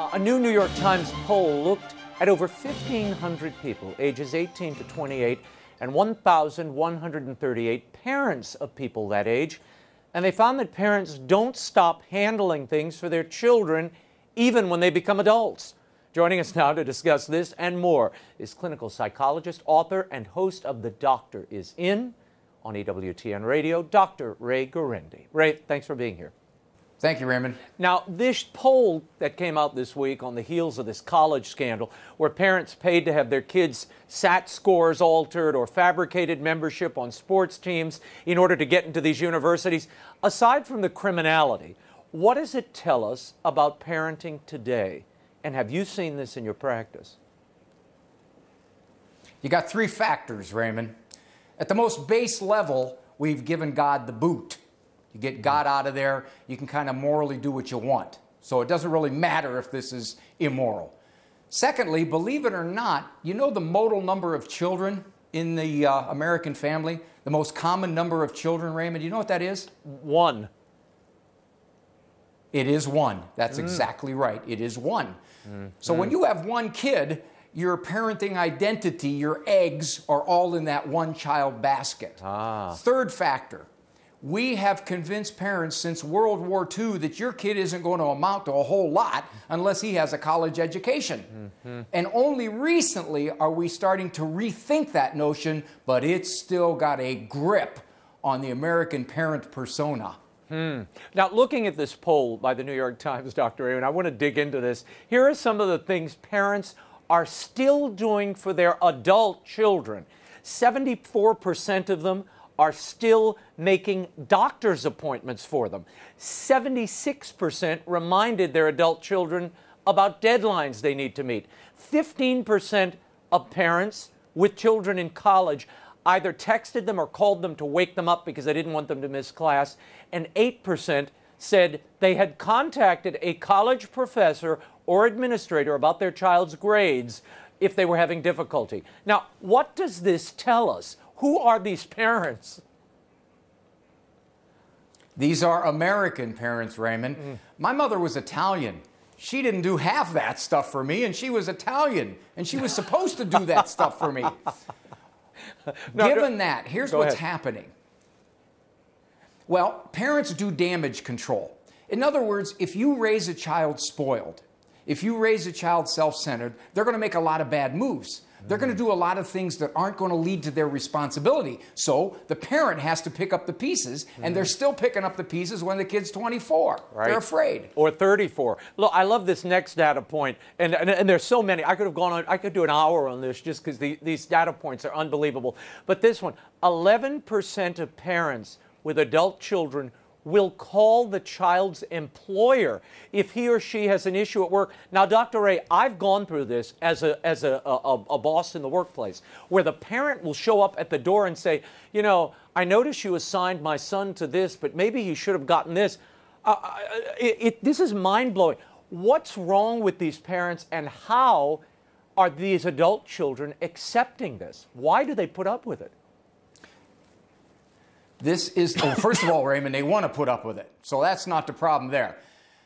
A new New York Times poll looked at over 1,500 people, ages 18 to 28, and 1,138 parents of people that age. And they found that parents don't stop handling things for their children even when they become adults. Joining us now to discuss this and more is clinical psychologist, author, and host of The Doctor Is In on EWTN Radio, Dr. Ray Guarendi. Ray, thanks for being here. Thank you, Raymond. Now, this poll that came out this week on the heels of this college scandal, where parents paid to have their kids' SAT scores altered or fabricated membership on sports teams in order to get into these universities, aside from the criminality, what does it tell us about parenting today? And have you seen this in your practice? You got three factors, Raymond. At the most base level, we've given God the boot. You get God out of there, you can kind of morally do what you want. So it doesn't really matter if this is immoral. Secondly, believe it or not, you know the modal number of children in the American family? The most common number of children, Raymond, you know what that is? One. It is one. That's exactly right. It is one. So when you have one kid, your parenting identity, your eggs are all in that one child basket. Third factor. We have convinced parents since World War II that your kid isn't going to amount to a whole lot unless he has a college education. And only recently are we starting to rethink that notion, but it's still got a grip on the American parent persona. Now, looking at this poll by the New York Times, Dr. Raymond, I want to dig into this. Here are some of the things parents are still doing for their adult children. 74% of them are still making doctor's appointments for them. 76% reminded their adult children about deadlines they need to meet. 15% of parents with children in college either texted them or called them to wake them up because they didn't want them to miss class. And 8% said they had contacted a college professor or administrator about their child's grades if they were having difficulty. Now, what does this tell us? Who are these parents? These are American parents, Raymond. My mother was Italian. She didn't do half that stuff for me, and she was Italian, and she was supposed to do that stuff for me. Given that, here's what's happening. Well, parents do damage control. In other words, if you raise a child spoiled, if you raise a child self-centered, they're going to make a lot of bad moves. They're going to do a lot of things that aren't going to lead to their responsibility. So the parent has to pick up the pieces, and they're still picking up the pieces when the kid's 24. Right. They're afraid. Or 34. Look, I love this next data point, and there's so many. I could have gone on, I could do an hour on this just because these data points are unbelievable. But this one, 11% of parents with adult children will call the child's employer if he or she has an issue at work. Now, Dr. Ray, I've gone through this as a boss in the workplace, where the parent will show up at the door and say, you know, I noticed you assigned my son to this, but maybe he should have gotten this. This is mind-blowing. What's wrong with these parents, and how are these adult children accepting this? Why do they put up with it? This is, well, first of all, Raymond, they want to put up with it. So that's not the problem there.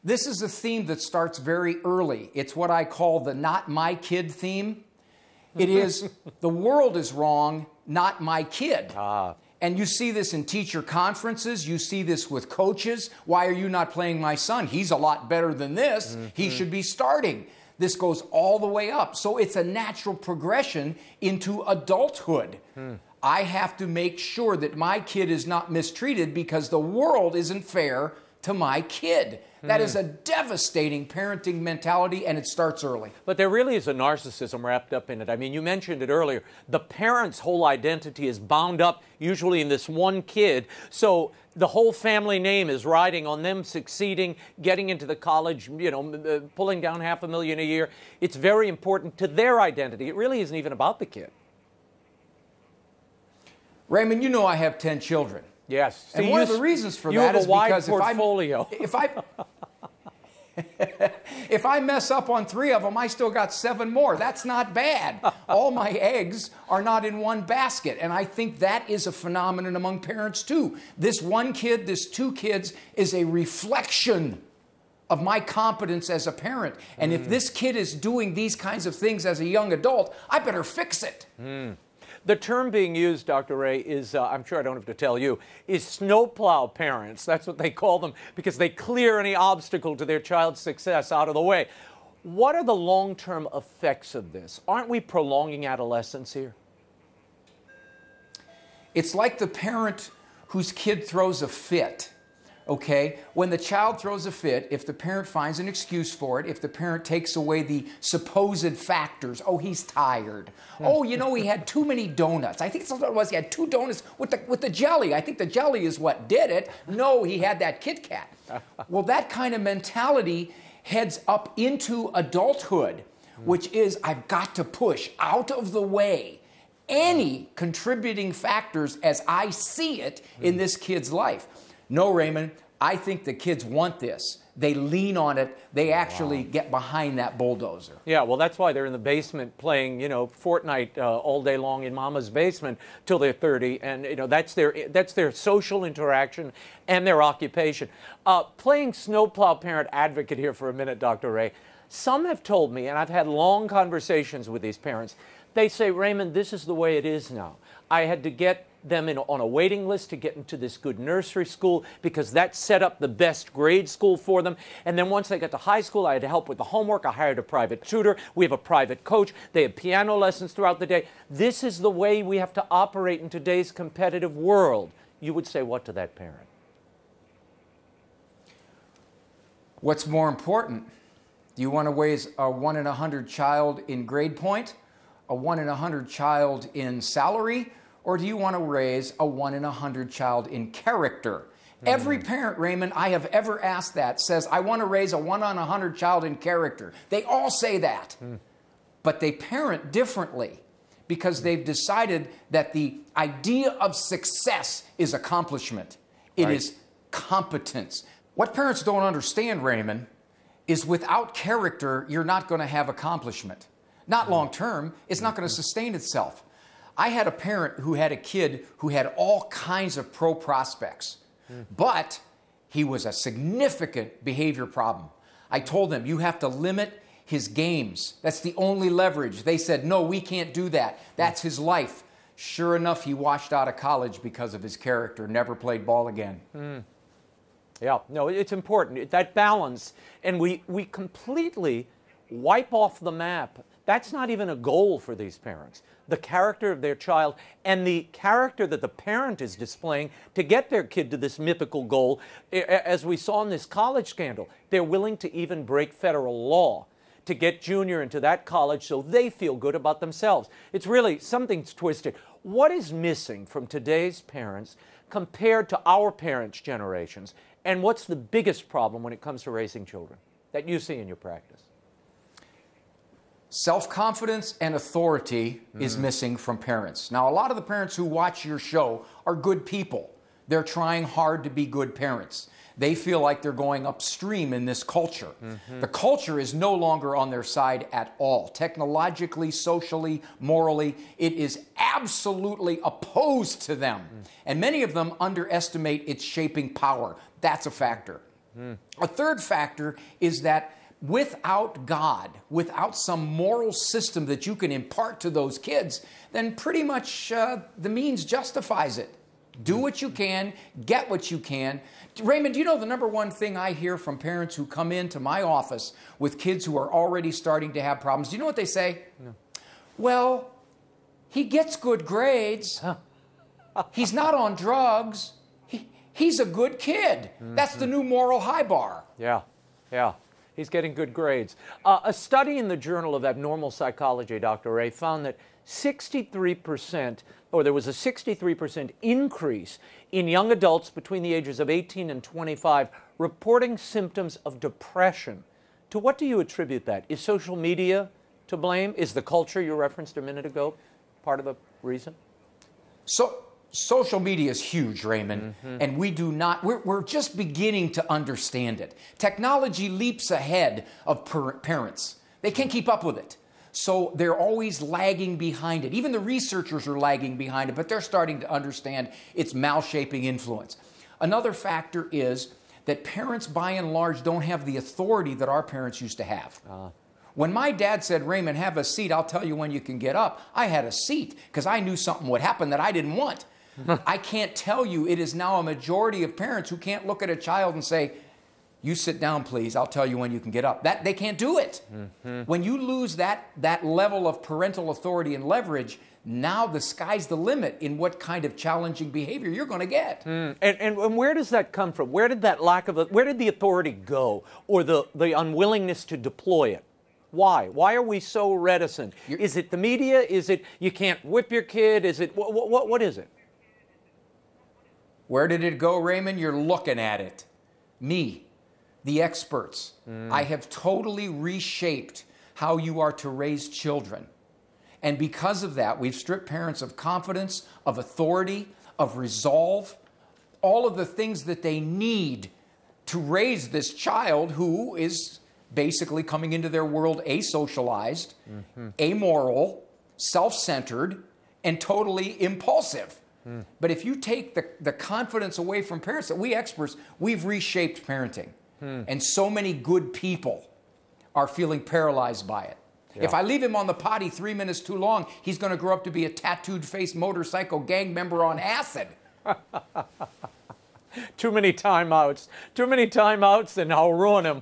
This is a theme that starts very early. It's what I call the not my kid theme. It is, the world is wrong, not my kid. And you see this in teacher conferences. You see this with coaches. Why are you not playing my son? He's a lot better than this. He should be starting. This goes all the way up. So it's a natural progression into adulthood. I have to make sure that my kid is not mistreated because the world isn't fair to my kid. That is a devastating parenting mentality, and it starts early. But there really is a narcissism wrapped up in it. I mean, you mentioned it earlier. The parent's whole identity is bound up usually in this one kid. So the whole family name is riding on them succeeding, getting into the college, you know, pulling down $500,000 a year. It's very important to their identity. It really isn't even about the kid. Raymond, you know I have 10 children. Yes. And one of the reasons for that is because if I mess up on 3 of them, I still got 7 more. That's not bad. All my eggs are not in one basket. And I think that is a phenomenon among parents too. This one kid, this 2 kids is a reflection of my competence as a parent. And if this kid is doing these kinds of things as a young adult, I better fix it. The term being used, Dr. Ray, is, I'm sure I don't have to tell you, is snowplow parents. That's what they call them because they clear any obstacle to their child's success out of the way. What are the long-term effects of this? Aren't we prolonging adolescence here? It's like the parent whose kid throws a fit. Okay, when the child throws a fit, if the parent finds an excuse for it, if the parent takes away the supposed factors, oh, he's tired. Oh, you know, he had too many donuts. I think that's what it was. He had 2 donuts with the jelly. I think the jelly is what did it. No, he had that Kit Kat. Well, that kind of mentality heads up into adulthood, which is I've got to push out of the way any contributing factors as I see it in this kid's life. No, Raymond, I think the kids want this. They lean on it. They actually get behind that bulldozer. Yeah, well, that's why they're in the basement playing, you know, Fortnite all day long in Mama's basement till they're 30, and you know that's their social interaction and their occupation. Playing snowplow parent advocate here for a minute, Dr. Ray. Some have told me, and I've had long conversations with these parents. They say, Raymond, this is the way it is now. I had to get them on a waiting list to get into this good nursery school because that set up the best grade school for them. And then once they got to high school, I had to help with the homework. I hired a private tutor. We have a private coach. They have piano lessons throughout the day. This is the way we have to operate in today's competitive world. You would say what to that parent? What's more important? Do you want to raise a 1 in 100 child in grade point, a 1 in 100 child in salary, or do you want to raise a 1 in 100 child in character? Every parent, Raymond, I have ever asked that says, I want to raise a 1 in 100 child in character. They all say that. But they parent differently because they've decided that the idea of success is accomplishment. It is competence. What parents don't understand, Raymond, is without character, you're not going to have accomplishment. Not long term. It's not going to sustain itself. I had a parent who had a kid who had all kinds of pro prospects, but he was a significant behavior problem. I told them, you have to limit his games. That's the only leverage. They said, no, we can't do that. That's his life. Sure enough, he washed out of college because of his character, never played ball again. Yeah, no, it's important, that balance. And we completely wipe off the map. That's not even a goal for these parents. The character of their child and the character that the parent is displaying to get their kid to this mythical goal. As we saw in this college scandal, they're willing to even break federal law to get Junior into that college so they feel good about themselves. It's really, something's twisted. What is missing from today's parents compared to our parents' generations? And what's the biggest problem when it comes to raising children that you see in your practice? Self-confidence and authority is missing from parents. Now, a lot of the parents who watch your show are good people. They're trying hard to be good parents. They feel like they're going upstream in this culture. The culture is no longer on their side at all. Technologically, socially, morally, it is absolutely opposed to them. And many of them underestimate its shaping power. That's a factor. A third factor is that without God, without some moral system that you can impart to those kids, then pretty much the means justifies it. Do what you can, get what you can. Raymond, do you know the number one thing I hear from parents who come into my office with kids who are already starting to have problems? Do you know what they say? No. Well, he gets good grades. He's not on drugs. He's a good kid. That's the new moral high bar. Yeah, yeah. He's getting good grades. A study in the Journal of Abnormal Psychology, Dr. Ray, found that 63%, or there was a 63% increase in young adults between the ages of 18 and 25 reporting symptoms of depression. To what do you attribute that? Is social media to blame? Is the culture you referenced a minute ago part of the reason? Social media is huge, Raymond, and we're just beginning to understand it. Technology leaps ahead of parents. They can't keep up with it. So they're always lagging behind it. Even the researchers are lagging behind it, but they're starting to understand its mal-shaping influence. Another factor is that parents, by and large, don't have the authority that our parents used to have. When my dad said, Raymond, have a seat, I'll tell you when you can get up, I had a seat because I knew something would happen that I didn't want. I can't tell you, it is now a majority of parents who can't look at a child and say, you sit down, please, I'll tell you when you can get up. They can't do it. When you lose that level of parental authority and leverage, now the sky's the limit in what kind of challenging behavior you're going to get. And where does that come from? Where did that where did the authority go, or the unwillingness to deploy it? Why? Why are we so reticent? Is it the media? Is it you can't whip your kid? Is it what is it? Where did it go, Raymond? You're looking at it. Me, the experts. I have totally reshaped how you are to raise children. And because of that, we've stripped parents of confidence, of authority, of resolve, all of the things that they need to raise this child who is basically coming into their world asocialized, amoral, self-centered, and totally impulsive. But if you take the confidence away from parents, that we experts, we've reshaped parenting. And so many good people are feeling paralyzed by it. Yeah. If I leave him on the potty 3 minutes too long, he's going to grow up to be a tattooed-faced motorcycle gang member on acid. Too many timeouts, and I'll ruin him.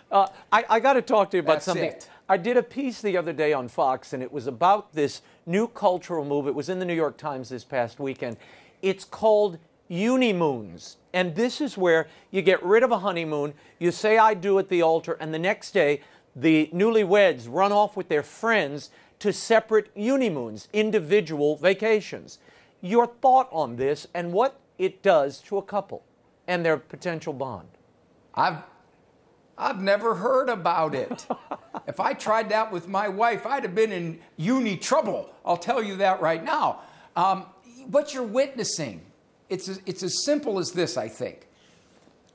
I got to talk to you about That's something. it. I did a piece the other day on Fox, and it was about this new cultural move. It was in the New York Times this past weekend. It's called Unimoons. And this is where you get rid of a honeymoon, you say I do at the altar, and the next day the newlyweds run off with their friends to separate unimoons, individual vacations. Your thought on this and what it does to a couple and their potential bond? I've never heard about it. If I tried that with my wife, I'd have been in uni trouble. I'll tell you that right now. What you're witnessing, it's as simple as this, I think.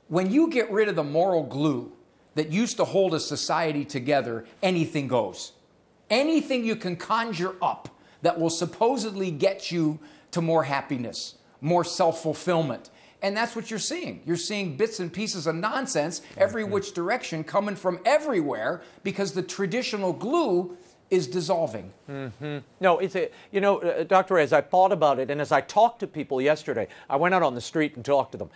When you get rid of the moral glue that used to hold a society together, anything goes. Anything you can conjure up that will supposedly get you to more happiness, more self-fulfillment. And that's what you're seeing. You're seeing bits and pieces of nonsense, every which direction, coming from everywhere, because the traditional glue is dissolving. No, Dr. Ray, as I thought about it, and as I talked to people yesterday, I went out on the street and talked to them.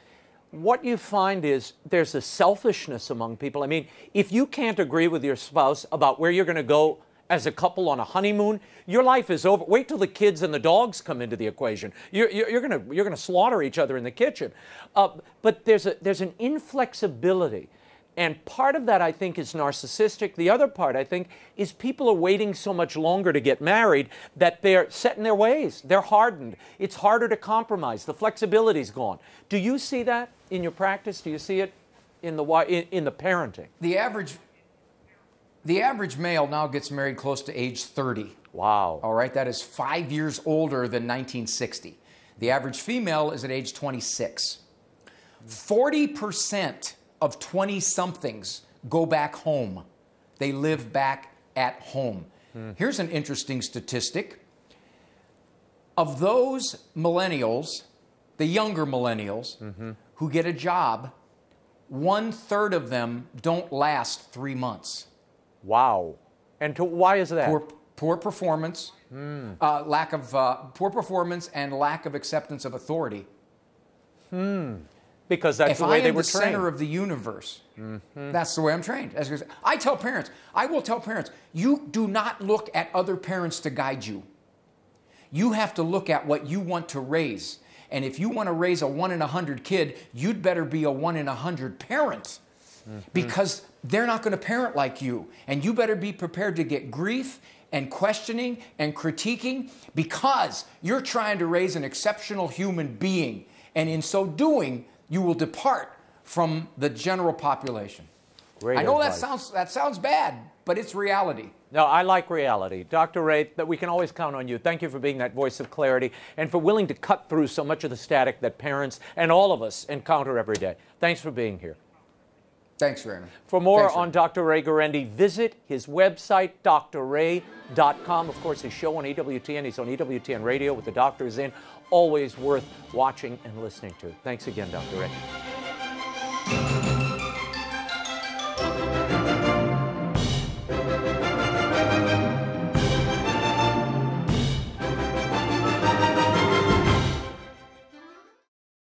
What you find is there's a selfishness among people. I mean, if you can't agree with your spouse about where you're going to go as a couple on a honeymoon, your life is over. Wait till the kids and the dogs come into the equation. You're going to slaughter each other in the kitchen. But there's an inflexibility. And part of that, I think, is narcissistic. The other part, I think, is people are waiting so much longer to get married that they're set in their ways. They're hardened. It's harder to compromise. The flexibility's gone. Do you see that in your practice? Do you see it in the parenting? The average male now gets married close to age 30. Wow. All right, that is 5 years older than 1960. The average female is at age 26. 40% of 20-somethings go back home. They live back at home. Here's an interesting statistic. Of those millennials, the younger millennials, who get a job, 1/3 of them don't last 3 months. Wow. And why is that? Poor performance, poor performance and lack of acceptance of authority. Because that's the way they were trained. If I am the center of the universe, that's the way I'm trained. I will tell parents, you do not look at other parents to guide you. You have to look at what you want to raise. And if you want to raise a 1 in 100 kid, you'd better be a 1 in 100 parent. Because they're not going to parent like you. And you better be prepared to get grief and questioning and critiquing, because you're trying to raise an exceptional human being. And in so doing, you will depart from the general population. Great I know advice. that sounds bad, but it's reality. No, I like reality. Dr. Ray, that we can always count on you. Thank you for being that voice of clarity and for willing to cut through so much of the static that parents and all of us encounter every day. Thanks for being here. Thanks, Raymond. For more on Dr. Ray Guarendi, visit his website, drray.com. Of course, his show on EWTN. He's on EWTN Radio with the doctors in. Always worth watching and listening to. Thanks again, Dr. Ray.